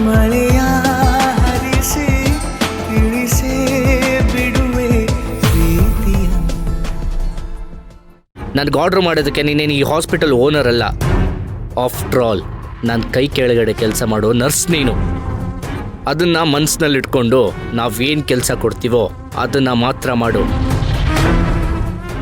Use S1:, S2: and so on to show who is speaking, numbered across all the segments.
S1: ಮಳೆಯ ಹರಿಸಿ ತಿಳಿಸೇ ಬಿಡುವೆ ಪ್ರೀತಿಯ.
S2: ನನಗೆ ಆರ್ಡರ್ ಮಾಡೋದಕ್ಕೆ ನೀನೇನು ಈ ಹಾಸ್ಪಿಟಲ್ ಓನರ್ ಅಲ್ಲ. ಆಫ್ಟರ್ ಆಲ್ ನನ್ನ ಕೈ ಕೆಳಗಡೆ ಕೆಲಸ ಮಾಡೋ ನರ್ಸ್ ನೀನು. ಅದನ್ನ ಮನಸ್ಸಿನಲ್ಲಿಟ್ಕೊಂಡು ನಾವೇನು ಕೆಲಸ ಕೊಡ್ತೀವೋ ಅದನ್ನ ಮಾತ್ರ ಮಾಡು.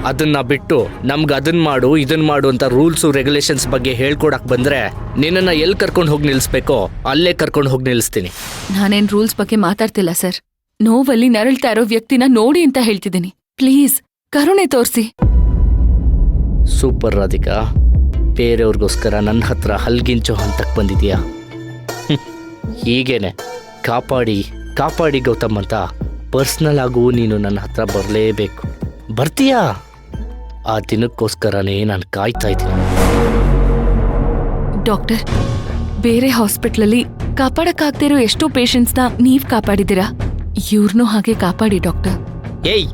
S2: ಅದನ್ನ ಬಿಟ್ಟು ನಮ್ಗೆ ಅದನ್ನ ಮಾಡು ಇದನ್ನ ಮಾಡು ಅಂತ ರೂಲ್ಸು ರೆಗ್ಯುಲೇಷನ್ಸ್ ಬಗ್ಗೆ ಹೇಳ್ಕೊಡಕ್ ಬಂದ್ರೆ ನಿನ್ನನ್ನು ಎಲ್ಲಿ ಕರ್ಕೊಂಡು ಹೋಗಿ ನಿಲ್ಲಿಸ್ಬೇಕೋ ಅಲ್ಲೇ ಕರ್ಕೊಂಡು ಹೋಗಿ ನಿಲ್ಲಿಸ್ತೀನಿ.
S3: ನಾನೇನ್ ರೂಲ್ಸ್ ಬಗ್ಗೆ ಮಾತಾಡ್ತಿಲ್ಲ ಸರ್. ನೋವಲ್ಲಿ ನರಳ್ತಾ ಇರೋ ವ್ಯಕ್ತಿನ ನೋಡಿ ಅಂತ ಹೇಳ್ತಿದ್ದೀನಿ. ಪ್ಲೀಸ್ ಕರುಣೆ ತೋರಿಸಿ.
S2: ಸೂಪರ್ ರಾಧಿಕಾ, ಬೇರೆಯವ್ರಿಗೋಸ್ಕರ ನನ್ನ ಹತ್ರ ಹಲ್ಗಿಂಚೋ ಹಂತಕ್ಕೆ ಬಂದಿದ್ಯಾ? ಹೀಗೇನೆ ಕಾಪಾಡಿ ಕಾಪಾಡಿ ಗೌತಮ್ ಅಂತ ಪರ್ಸ್ನಲ್ ಆಗು ನೀನು ನನ್ನ ಹತ್ರ ಬರಲೇಬೇಕು. ಬರ್ತೀಯಾ? ಆ ದಿನಕ್ಕೋಸ್ಕರನೇ ನಾನು ಕಾಯ್ತಾ ಇದ್ದೀನಿ.
S3: ಡಾಕ್ಟರ್, ಬೇರೆ ಹಾಸ್ಪಿಟ್ಲಲ್ಲಿ ಕಾಪಾಡಕ್ಕಾಗ್ದೇ ಇರೋ ಎಷ್ಟೋ ಪೇಷಂಟ್ಸ್ನ ನೀವ್ ಕಾಪಾಡಿದ್ದೀರಾ. ಇವ್ರನ್ನೂ ಹಾಗೆ ಕಾಪಾಡಿ ಡಾಕ್ಟರ್.
S2: ಏಯ್,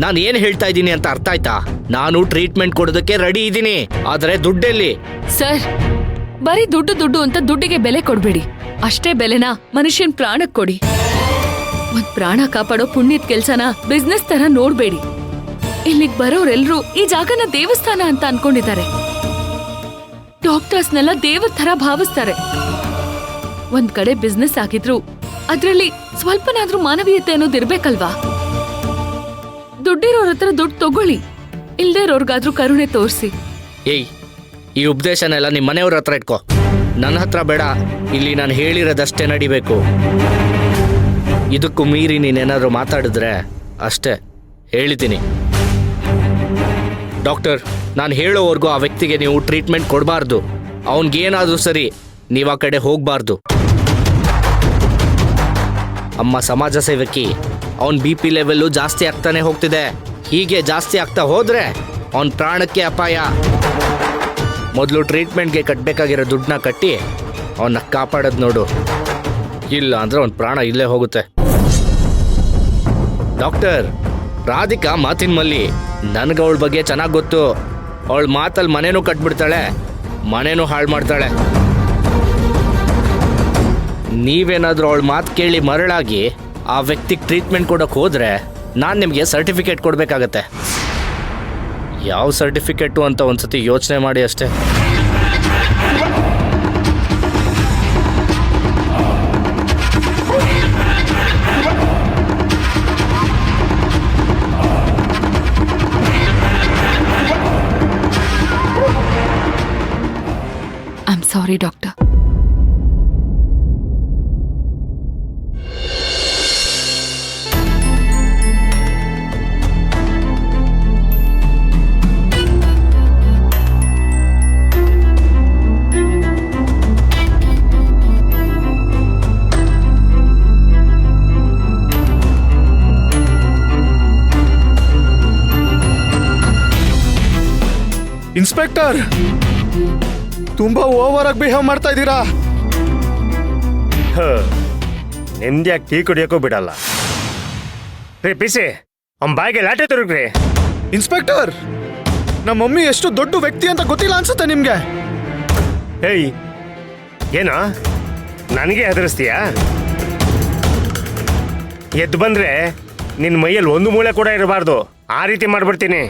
S2: ನಾನು ಏನು ಹೇಳ್ತಾ ಇದ್ದೀನಿ ಅಂತ ಅರ್ಥ ಆಯ್ತಾ? ನಾನು ಟ್ರೀಟ್ಮೆಂಟ್ ಕೊಡೋದಕ್ಕೆ ರೆಡಿ ಇದ್ದೀನಿ, ಆದರೆ ದುಡ್ಡೆಲ್ಲಿ?
S3: ಸರ್, ಬರೀ ದುಡ್ಡು ಅಂತ ದುಡ್ಡಿಗೆ ಬೆಲೆ ಕೊಡ್ಬೇಡಿ. ಅಷ್ಟೇ ಬೆಲೆನ ಮನುಷ್ಯನ್ ಪ್ರಾಣಕ್ ಕೊಡಿ. ಒಂದ್ ಪ್ರಾಣ ಕಾಪಾಡೋ ಪುಣ್ಯದ ಕೆಲ್ಸನ ಬಿಸ್ನೆಸ್ ತರ ನೋಡ್ಬೇಡಿ. ಇಲ್ಲಿಗ್ ಬರೋರೆಲ್ರೂ ಈ ಜಾಗನ ದೇವಸ್ಥಾನ ಅಂತ ಅನ್ಕೊಂಡಿದ್ದಾರೆ. ಡಾಕ್ಟರ್ಸ್ನೆಲ್ಲ ದೇವರ ತರ ಭಾವಿಸ್ತಾರೆ. ಒಂದ್ ಕಡೆ ಬಿಸ್ನೆಸ್ ಆಗಿದ್ರು ಅದ್ರಲ್ಲಿ ಸ್ವಲ್ಪನಾದ್ರೂ ಮಾನವೀಯತೆ ಅನ್ನೋದಿರ್ಬೇಕಲ್ವಾ? ದುಡ್ಡಿರೋರ ಹತ್ರ ದುಡ್ಡು ತಗೊಳ್ಳಿ, ಇಲ್ದೇ ಇರೋರ್ಗಾದ್ರೂ ಕರುಣೆ ತೋರಿಸಿ.
S2: ಏಯ್, ಈ ಉಪದೇಶನೆಲ್ಲ ನಿಮ್ಮ ಮನೆಯವ್ರ ಹತ್ರ ಇಟ್ಕೋ, ನನ್ನ ಹತ್ರ ಬೇಡ. ಇಲ್ಲಿ ನಾನು ಹೇಳಿರೋದಷ್ಟೇ ನಡಿಬೇಕು. ಇದಕ್ಕೂ ಮೀರಿ ನೀನೇನಾದ್ರು ಮಾತಾಡಿದ್ರೆ ಅಷ್ಟೇ, ಹೇಳಿದ್ದೀನಿ. ಡಾಕ್ಟರ್, ನಾನು ಹೇಳೋವರೆಗೂ ಆ ವ್ಯಕ್ತಿಗೆ ನೀವು ಟ್ರೀಟ್ಮೆಂಟ್ ಕೊಡಬಾರ್ದು. ಅವನಿಗೇನಾದ್ರೂ ಸರಿ, ನೀವು ಆ ಕಡೆ ಹೋಗಬಾರ್ದು. ಅಮ್ಮ ಸಮಾಜ ಸೇವಕಿ, ಅವನ BP ಲೆವೆಲ್ಲು ಜಾಸ್ತಿ ಆಗ್ತಾನೆ ಹೋಗ್ತಿದೆ. ಹೀಗೆ ಜಾಸ್ತಿ ಆಗ್ತಾ ಹೋದ್ರೆ ಅವನ ಪ್ರಾಣಕ್ಕೆ ಅಪಾಯ. ಮೊದಲು ಟ್ರೀಟ್ಮೆಂಟ್ಗೆ ಕಟ್ಟಬೇಕಾಗಿರೋ ದುಡ್ಡನ್ನ ಕಟ್ಟಿ ಅವನ್ನ ಕಾಪಾಡೋದು ನೋಡು. ಇಲ್ಲ ಅಂದ್ರೆ ಅವನ ಪ್ರಾಣ ಇಲ್ಲೇ ಹೋಗುತ್ತೆ. ಡಾಕ್ಟರ್, ರಾಧಿಕಾ ಮಾತಿನ ಮಲ್ಲಿ. ನನಗೆ ಅವಳ ಬಗ್ಗೆ ಚೆನ್ನಾಗಿ ಗೊತ್ತು. ಅವಳ ಮಾತಲ್ಲಿ ಮನೇನೂ ಕಟ್ಬಿಡ್ತಾಳೆ, ಮನೇನೂ ಹಾಳು ಮಾಡ್ತಾಳೆ. ನೀವೇನಾದರೂ ಅವಳ ಮಾತು ಕೇಳಿ ಮರಳಾಗಿ ಆ ವ್ಯಕ್ತಿಗೆ ಟ್ರೀಟ್ಮೆಂಟ್ ಕೊಡೋಕೆ ಹೋದರೆ ನಾನು ನಿಮಗೆ ಸರ್ಟಿಫಿಕೇಟ್ ಕೊಡಬೇಕಾಗತ್ತೆ. ಯಾವ ಸರ್ಟಿಫಿಕೇಟು ಅಂತ ಒಂದ್ಸತಿ ಯೋಚನೆ ಮಾಡಿ ಅಷ್ಟೇ.
S3: I'm sorry doctor.
S4: ಇನ್ಸ್ಪೆಕ್ಟರ್, ತುಂಬಾ ಓವರ್ ಆಗಿ ಬಿಹೇವ್ ಮಾಡ್ತಾ ಇದ್ದೀರಾ.
S5: ನಿಮ್ದ್ಯಾಕೆ ಟೀ ಕುಡಿಯೋಕ್ಕೂ ಬಿಡಲ್ಲ ರೀ? ಪಿಸಿ ಅವ್ನ ಬಾಯಿಗೆ ಲಾಟೆ ತಿರುಗ್ರಿ.
S4: ಇನ್ಸ್ಪೆಕ್ಟರ್, ನಮ್ಮ ಮಮ್ಮಿ ಎಷ್ಟು ದೊಡ್ಡ ವ್ಯಕ್ತಿ ಅಂತ ಗೊತ್ತಿಲ್ಲ ಅನ್ಸುತ್ತೆ ನಿಮ್ಗೆ.
S5: ಏಯ್, ಏನೋ ನನಗೆ ಹೆದರಿಸ್ತೀಯಾ? ಎದ್ದು ಬಂದ್ರೆ ನಿನ್ನ ಮೈಯಲ್ಲಿ ಒಂದು ಮೂಳೆ ಕೂಡ ಇರಬಾರ್ದು, ಆ ರೀತಿ ಮಾಡ್ಬಿಡ್ತೀನಿ.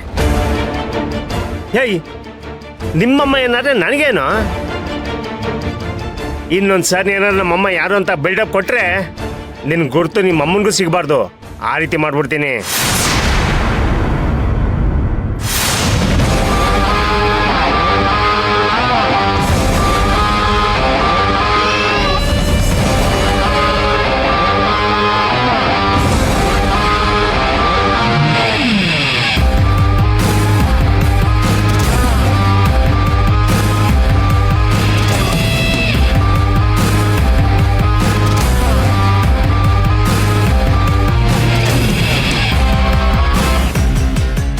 S5: ಏಯ್, ನಿಮ್ಮಮ್ಮ ಏನಾದ್ರೆ ನನಗೇನು? ಇನ್ನೊಂದು ಸಾರಿ ಏನಾದ್ರು ನಮ್ಮಮ್ಮ ಯಾರು ಅಂತ ಬಿಲ್ಡಪ್ ಕೊಟ್ರೆ ನಿನ್ನ ಗುರ್ತು ನಿಮ್ಮ ಅಮ್ಮನಿಗೂ ಸಿಗಬಾರ್ದು, ಆ ರೀತಿ ಮಾಡ್ಬಿಡ್ತೀನಿ.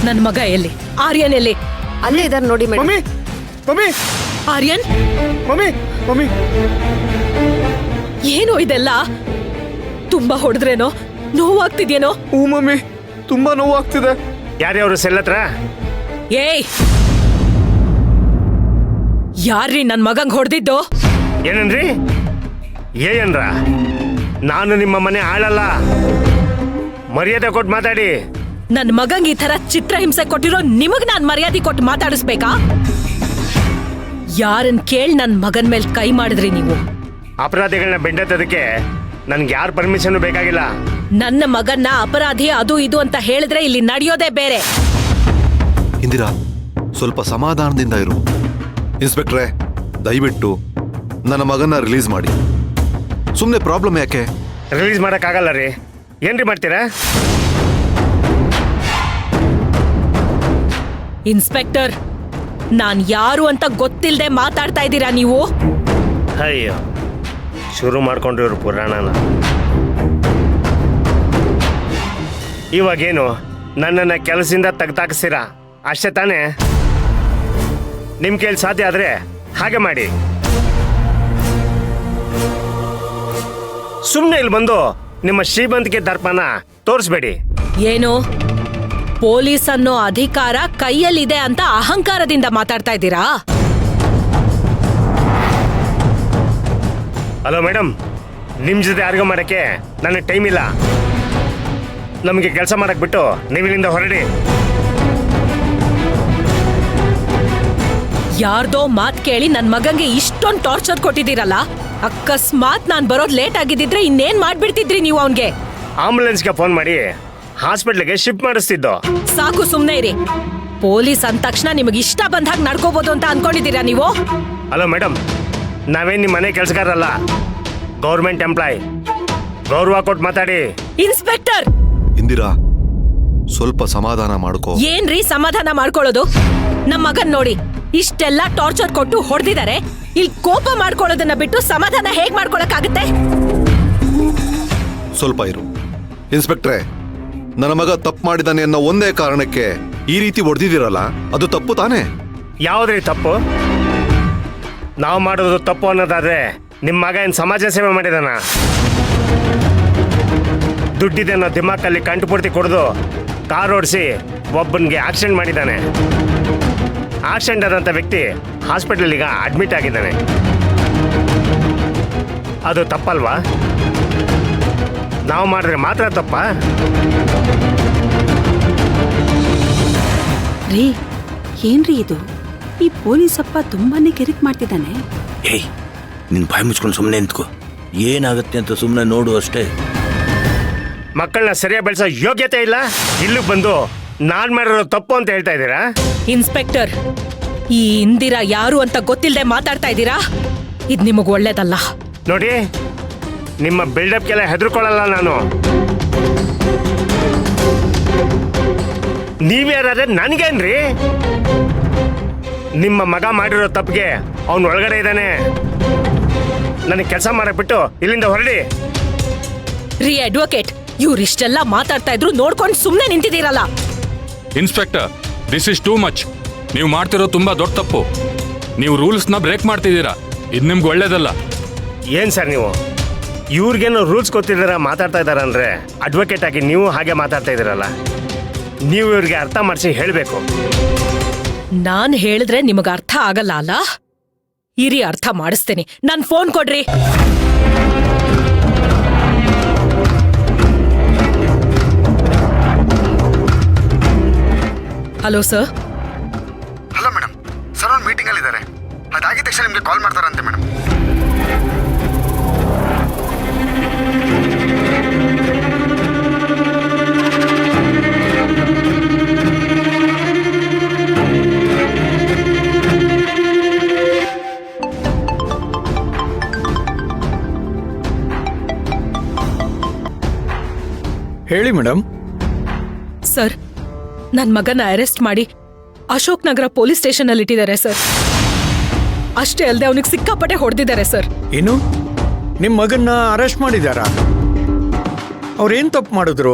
S6: ನನ್ನ ಮಗ ಎಲ್ಲಿ? ಆರ್ಯನ್ ಎಲ್ಲಿ?
S7: ಅಲ್ಲೇ ಇದಾರೆ ನೋಡಿ madam.
S4: Mummy, mummy,
S6: Aryan,
S4: mummy, mummy.
S6: ಏನು ಇದೆಲ್ಲ? ತುಂಬಾ ಹೊಡೆದ್ರೇನೋ, ನೋವಾಗ್ತಿದ್ಯೇನೋ?
S4: ಹ್ಞೂ ಮಮ್ಮಿ, ತುಂಬಾ ನೋವಾಗ್ತಿದೆ.
S5: ಯಾರ್ಯಾವರು ಸೆಲ್ ಹತ್ರ?
S6: ಏಯ್, ಯಾರ್ರೀ ನನ್ ಮಗಂಗ್ ಹೊಡೆದಿದ್ದು?
S5: ಏನನ್ರಿ? ಏನ್ರ ನಾನು ನಿಮ್ಮ ಮನೆ ಆಳಲ್ಲ, ಮರ್ಯಾದೆ ಕೊಟ್ಟು ಮಾತಾಡಿ.
S6: ನನ್ ಮಗಂಗ್ ಈ ತರ ಚಿತ್ರಹಿಂಸೆ ಕೊಟ್ಟಿರೋ ನಿಮಗ್ ನಾನ್ ಮರ್ಯಾದೆ ಕೊಟ್ಟು ಮಾತಾಡಿಸ್ಬೇಕಾ? ಯಾರನ್ ಕೇಳ್ ನನ್ ಮಗನ್ ಮೇಲ್ ಕೈ ಮಾಡಿದ್ರಿ ನೀವು?
S5: ಅಪರಾಧಿಗಳನ್ನ ಬೆಂಡೆತ್ತದಕ್ಕೆ ನನ್ಗೆ ಯಾರ ಪರ್ಮಿಷನ್ ಬೇಕಾಗಿಲ್ಲ.
S6: ನನ್ನ ಮಗನ್ನ ಅಪರಾಧಿ ಅದು ಇದು ಅಂತ ಹೇಳಿದ್ರೆ ಇಲ್ಲಿ ನಡೆಯೋದೇ ಬೇರೆ.
S7: ಇಂದಿರಾ, ಸ್ವಲ್ಪ ಸಮಾಧಾನದಿಂದ ಇರು. ಇನ್ಸ್ಪೆಕ್ಟ್ರೇ, ದಯವಿಟ್ಟು ನನ್ನ ಮಗನ್ನ ರಿಲೀಸ್ ಮಾಡಿ. ಸುಮ್ಮನೆ ಪ್ರಾಬ್ಲಮ್ ಯಾಕೆ?
S5: ರಿಲೀಸ್ ಮಾಡೋಕ್ಕಾಗಲ್ಲ ರೀ. ಏನ್ರಿ ಮಾಡ್ತೀರಾ?
S6: ಇನ್ಸ್ಪೆಕ್ಟರ್, ನಾನ್ ಯಾರು ಅಂತ ಗೊತ್ತಿಲ್ಲದೆ ಮಾತಾಡ್ತಾ ಇದ್ದೀರಾ ನೀವು?
S5: ಅಯ್ಯೋ, ಶುರು ಮಾಡ್ಕೊಂಡ್ರಿ ಇವ್ರು ಪುರಾಣನ. ಇವಾಗೇನು ನನ್ನನ್ನು ಕೆಲಸದಿಂದ ತೆಗ್ದಾಕಿಸ್ತೀರಾ ಅಷ್ಟೇ ತಾನೇ? ನಿಮ್ಮ ಕೈಲಿ ಸಾಧ್ಯ ಆದರೆ ಹಾಗೆ ಮಾಡಿ. ಸುಮ್ಮನೆ ಇಲ್ಲಿ ಬಂದು ನಿಮ್ಮ ಶ್ರೀಮಂತಿಕೆ ದರ್ಪನ ತೋರಿಸ್ಬೇಡಿ.
S6: ಏನು ಪೊಲೀಸ್ ಅನ್ನೋ ಅಧಿಕಾರ ಕೈಯಲ್ಲಿದೆ ಅಂತ ಅಹಂಕಾರದಿಂದ ಮಾತಾಡ್ತಾ ಇದ್ದೀರಾ?
S5: ಹಲೋ ಮೇಡಮ್, ನಿಮ್ಮ ಜೊತೆ ಆರ್ಗ್ಯೂ ಮಾಡೋಕ್ಕೆ ನನಗೆ ಟೈಮ್ ಇಲ್ಲ. ನಮಗೆ ಕೆಲಸ ಮಾಡಕ್ ಬಿಟ್ಟು ನೀವಿಲ್ಲಿಂದ ಹೊರಡಿ.
S6: ಯಾರ್ದೋ ಮಾತ್ ಕೇಳಿ ನನ್ ಮಗಂಗೆ ಇಷ್ಟೊಂದು ಟಾರ್ಚರ್ ಕೊಟ್ಟಿದ್ದೀರಲ್ಲ. ಅಕಸ್ಮಾತ್ ನಾನ್ ಬರೋದ್ ಲೇಟ್ ಆಗಿದ್ದಿದ್ರೆ ಇನ್ನೇನ್ ಮಾಡ್ಬಿಡ್ತಿದ್ರಿ ನೀವು ಅವನ್ಗೆ?
S5: ಆಂಬುಲೆನ್ಸ್ಗೆ ಫೋನ್ ಮಾಡಿ ಹಾಸ್ಪಿಟ್ಲಿಗೆ ಶಿಫ್ಟ್ ಮಾಡಿಸ್ತಿದ್ದೋ.
S6: ಸಾಕು, ಸುಮ್ನೆ ಇರಿ. ಪೊಲೀಸ್ ಅಂದ ತಕ್ಷಣ ನಿಮಗೆ ಇಷ್ಟ ಬಂದಾಗ ನಡ್ಕೋಬಹುದು ಅಂತ ಅನ್ಕೊಂಡಿದ್ದೀರಾ ನೀವು?
S5: ಹಲೋ ಮೇಡಮ್, ನಾವೇನ್ ನಿಮ್ಮ ಮನೆ ಕೆಲಸಗಾರಲ್ಲ, ಗೌರ್ಮೆಂಟ್ ಎಂಪ್ಲಾಯ್. ಗೌರವ ಕೊಟ್ಟು ಮಾತಾಡಿ.
S6: ಇನ್ಸ್ಪೆಕ್ಟರ್!
S7: ಇಂದಿರಾ, ಸ್ವಲ್ಪ ಸಮಾಧಾನ ಮಾಡ್ಕೋ.
S6: ಏನ್ರಿ ಸಮಾಧಾನ ಮಾಡ್ಕೊಳ್ಳೋದು? ನಮ್ ಮಗನ್ ನೋಡಿ ಇಷ್ಟೆಲ್ಲ ಟಾರ್ಚರ್ ಕೊಟ್ಟು ಹೊಡೆದಿದ್ದಾರೆ. ಇಲ್ಲಿ ಕೋಪ ಮಾಡ್ಕೊಳ್ಳೋದನ್ನ ಬಿಟ್ಟು ಸಮಾಧಾನ ಹೇಗ್ ಮಾಡ್ಕೊಳಕ್ಕಾಗತ್ತೆ?
S7: ಸ್ವಲ್ಪ ಇರು. ಇನ್ಸ್ಪೆಕ್ಟ್ರೇ, ನನ್ನ ಮಗ ತಪ್ಪು ಮಾಡಿದಾನೆ ಅನ್ನೋ ಒಂದೇ ಕಾರಣಕ್ಕೆ ಈ ರೀತಿ ಹೊಡೆದಿದ್ದೀರಲ್ಲ, ಅದು ತಪ್ಪು ತಾನೇ?
S5: ಯಾವುದ್ರಿ ತಪ್ಪು? ನಾವು ಮಾಡೋದು ತಪ್ಪು ಅನ್ನೋದಾದ್ರೆ ನಿಮ್ಮ ಮಗ ಏನು ಸಮಾಜ ಸೇವೆ ಮಾಡಿದಾನ? ದುಡ್ಡಿದೆ ಅನ್ನೋ ದಿಮಾಕಲ್ಲಿ ಕಂಟುಪೂರ್ತಿ ಕುಡಿದು ಕಾರ್ ಓಡಿಸಿ ಒಬ್ಬನಿಗೆ ಆಕ್ಸಿಡೆಂಟ್ ಮಾಡಿದ್ದಾನೆ. ಆಕ್ಸಿಡೆಂಟ್ ಆದಂಥ ವ್ಯಕ್ತಿ ಹಾಸ್ಪಿಟಲ್ ಈಗ ಅಡ್ಮಿಟ್ ಆಗಿದ್ದಾನೆ. ಅದು ತಪ್ಪಲ್ವಾ? ನಾವು ಮಾಡಿದ್ರೆ ಮಾತ್ರ ತಪ್ಪ?
S8: ರೀ, ಏನ್ರಿ ಇದು? ಈ ಪೊಲೀಸಪ್ಪ ತುಂಬಾನೇ ಕಿರಿಕ್ ಮಾಡ್ತಿದ್ದಾನೆ.
S9: ಏಯ್, ನಿನ್ ಬಾಯಿ ಮುಚ್ಕೊಂಡು ಸುಮ್ಮನೆ ನಿಂತ್ಕೋ. ಏನಾಗುತ್ತೆ ಅಂತ ಸುಮ್ಮನೆ ನೋಡು ಅಷ್ಟೇ.
S5: ಮಕ್ಕಳನ್ನ ಸರಿಯಾಗಿ ಬೆಳೆಸೋ ಯೋಗ್ಯತೆ ಇಲ್ಲ. ಇಲ್ಲಿಗೆ ಬಂದು ನಾನ್ ಮಾಡಿರೋ ತಪ್ಪು ಅಂತ ಹೇಳ್ತಾ ಇದ್ದೀರಾ?
S6: ಇನ್ಸ್ಪೆಕ್ಟರ್, ಈ ಇಂದಿರಾ ಯಾರು ಅಂತ ಗೊತ್ತಿಲ್ಲದೆ ಮಾತಾಡ್ತಾ ಇದ್ದೀರಾ? ಇದ್ ನಿಮಗ್ ಒಳ್ಳೇದಲ್ಲ.
S5: ನೋಡಿ, ನಿಮ್ಮ ಬಿಲ್ಡಪ್ಗೆಲ್ಲ ಹೆದರ್ಕೊಳ್ಳಲ್ಲ ನಾನು. ನೀವ್ಯಾರಾದ್ರೆ ನನ್ಗೇನ್ರಿ? ನಿಮ್ಮ ಮಗ ಮಾಡಿರೋ ತಪ್ಪಿಗೆ ಅವನು ಒಳಗಡೆ ಇದ್ದಾನೆ. ನನಗೆ ಕೆಲಸ ಮಾಡಬಿಟ್ಟು ಇಲ್ಲಿಂದ ಹೊರಡಿ.
S6: ರೀ ಅಡ್ವೊಕೇಟ್, ಇವ್ರಿಷ್ಟೆಲ್ಲ ಮಾತಾಡ್ತಾ ಇದ್ರು ನೋಡ್ಕೊಂಡು ಸುಮ್ನೆ ನಿಂತಿದ್ದೀರಲ್ಲ.
S10: Inspector, this is too much. ನೀವು ಮಾಡ್ತಿರೋ ತುಂಬಾ ದೊಡ್ಡ ತಪ್ಪು. ನೀವು ರೂಲ್ಸ್ನ ಬ್ರೇಕ್ ಮಾಡ್ತಿದ್ದೀರಾ. ಇದು ನಿಮ್ಗೆ ಒಳ್ಳೇದಲ್ಲ.
S5: ಏನ್ ಸರ್ ನೀವು? ಇವ್ರಿಗೇನೋ ರೂಲ್ಸ್ ಗೊತ್ತಿದ್ದೀರಾ ಮಾತಾಡ್ತಾ ಇದ್ದಾರ ಅಂದ್ರೆ, ಅಡ್ವೊಕೇಟ್ ಆಗಿ ನೀವು ಹಾಗೆ ಮಾತಾಡ್ತಾ ಇದ್ದೀರಲ್ಲ. ನೀವು ಇವ್ರಿಗೆ ಅರ್ಥ ಮಾಡಿಸಿ ಹೇಳಬೇಕು.
S6: ನಾನ್ ಹೇಳಿದ್ರೆ ನಿಮಗ ಅರ್ಥ ಆಗಲ್ಲ ಅಲ್ಲ? ಇರಿ, ಅರ್ಥ ಮಾಡಿಸ್ತೇನೆ. ನನ್ ಫೋನ್ ಕೊಡ್ರಿ. Hello sir.
S4: Hello madam, sir ಒಂದು ಮೀಟಿಂಗ್ ಅಲ್ಲಿ ಇದ್ದಾರೆ. ಅದಾಗಿದ ತಕ್ಷಣ ನಿಮ್ಗೆ ಕಾಲ್ ಮಾಡ್ತಾರಂತೆ ಮೇಡಮ್.
S11: ಹೇಳಿ ಮೇಡಮ್.
S6: ಸರ್, ನನ್ ಮಗನ ಅರೆಸ್ಟ್ ಮಾಡಿ ಅಶೋಕ್ ನಗರ ಪೊಲೀಸ್ ಸ್ಟೇಷನ್ ಅಲ್ಲಿ ಇಟ್ಟಿದ್ದಾರೆ ಸರ್. ಅಷ್ಟೇ ಅಲ್ಲದೆ ಅವನಿಗೆ ಸಿಕ್ಕಾಪಟ್ಟೆ ಹೊಡೆದಿದ್ದಾರೆ ಸರ್.
S11: ಏನು, ನಿಮ್ಮ ಮಗನ್ನ ಅರೆಸ್ಟ್ ಮಾಡಿದಾರಾ? ಅವ್ರೇನ್ ತಪ್ಪು ಮಾಡಿದ್ರು?